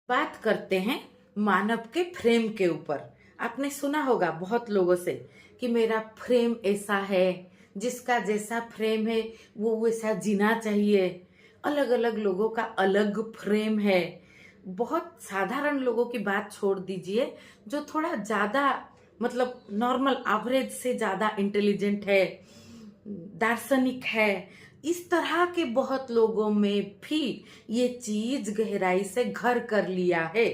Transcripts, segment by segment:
बात करते हैं मानव के फ्रेम के ऊपर। आपने सुना होगा बहुत लोगों से कि मेरा फ्रेम ऐसा है, जिसका जैसा फ्रेम है वो वैसा जीना चाहिए। अलग अलग लोगों का अलग फ्रेम है। बहुत साधारण लोगों की बात छोड़ दीजिए, जो थोड़ा ज्यादा मतलब नॉर्मल एवरेज से ज्यादा इंटेलिजेंट है, दार्शनिक है, इस तरह के बहुत लोगों में भी ये चीज गहराई से घर कर लिया है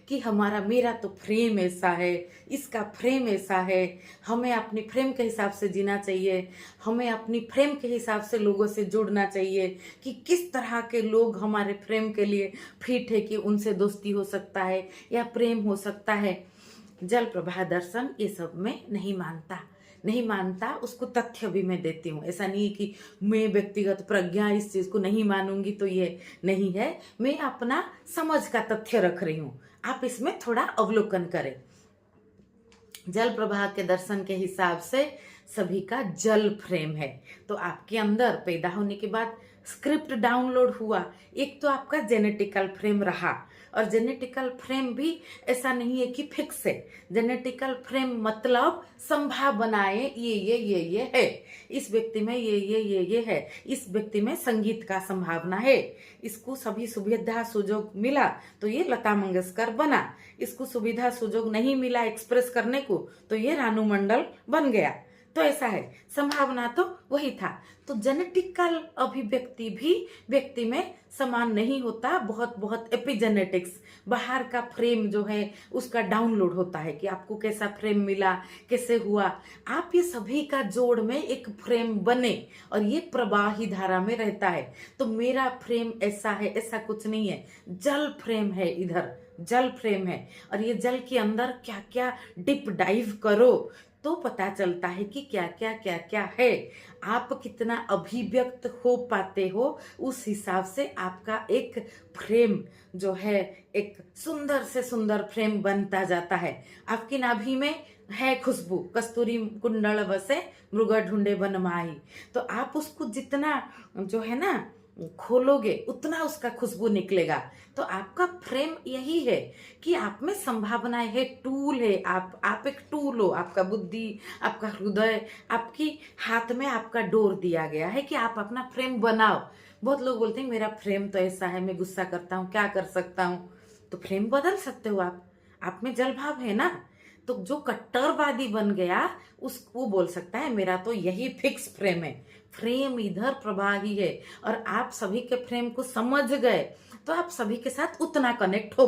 कि हमारा मेरा तो फ्रेम ऐसा है, इसका फ्रेम ऐसा है। हमें अपनी फ्रेम के हिसाब से जीना चाहिए, हमें अपनी फ्रेम के हिसाब से लोगों से जुड़ना चाहिए कि किस तरह के लोग हमारे फ्रेम के लिए फिट है कि उनसे दोस्ती हो सकता है या प्रेम हो सकता है। जल प्रभा दर्शन ये सब में नहीं मानता उसको तथ्य भी मैं देती हूँ। ऐसा नहीं है कि मैं व्यक्तिगत प्रज्ञा इस चीज को नहीं मानूंगी तो ये नहीं है। मैं अपना समझ का तथ्य रख रही हूँ, आप इसमें थोड़ा अवलोकन करें। जल प्रवाह के दर्शन के हिसाब से सभी का जल फ्रेम है। तो आपके अंदर पैदा होने के बाद स्क्रिप्ट डाउनलोड हुआ। एक तो आपका जेनेटिकल फ्रेम रहा, और जेनेटिकल फ्रेम भी ऐसा नहीं है कि फिक्स है। जेनेटिकल फ्रेम मतलब संभावनाएं ये है। इस व्यक्ति में ये है, इस व्यक्ति में संगीत का संभावना है, इसको सभी सुविधा सुजोग मिला तो ये लता मंगेशकर बना, इसको सुविधा सुजोग नहीं मिला एक्सप्रेस करने को तो ये रानू मंडल बन गया। तो ऐसा है, संभावना तो वही था। तो जेनेटिकल अभिव्यक्ति भी व्यक्ति में समान नहीं होता। बहुत बहुत एपिजेनेटिक्स, बाहर का फ्रेम जो है उसका डाउनलोड होता है कि आपको कैसा फ्रेम मिला, कैसे हुआ। आप ये सभी का जोड़ में एक फ्रेम बने और ये प्रवाही धारा में रहता है। तो मेरा फ्रेम ऐसा है ऐसा कुछ नहीं है, जल फ्रेम है, इधर जल फ्रेम है। और ये जल के अंदर क्या क्या डिप डाइव करो तो पता चलता है कि क्या क्या है। आप कितना अभिव्यक्त हो पाते हो, उस हिसाब से आपका एक फ्रेम जो है एक सुंदर से सुंदर फ्रेम बनता जाता है। आपकी नाभि में है खुशबू, कस्तूरी कुंडल बसे मृग ढूंढे बनमाई। तो आप उसको जितना जो है ना खोलोगे उतना उसका खुशबू निकलेगा। तो आपका फ्रेम यही है कि आप में संभावनाएं है, टूल है। आप एक टूल हो, आपका बुद्धि, आपका हृदय, आपकी हाथ में आपका डोर दिया गया है कि आप अपना फ्रेम बनाओ। बहुत लोग बोलते हैं मेरा फ्रेम तो ऐसा है, मैं गुस्सा करता हूँ, क्या कर सकता हूँ। तो फ्रेम बदल सकते हो आप में जल भाव है ना। तो जो कट्टरवादी बन गया वो बोल सकता है मेरा तो यही फिक्स फ्रेम है। फ्रेम इधर प्रवाही है और आप सभी के फ्रेम को समझ गए तो आप सभी के साथ उतना कनेक्ट हो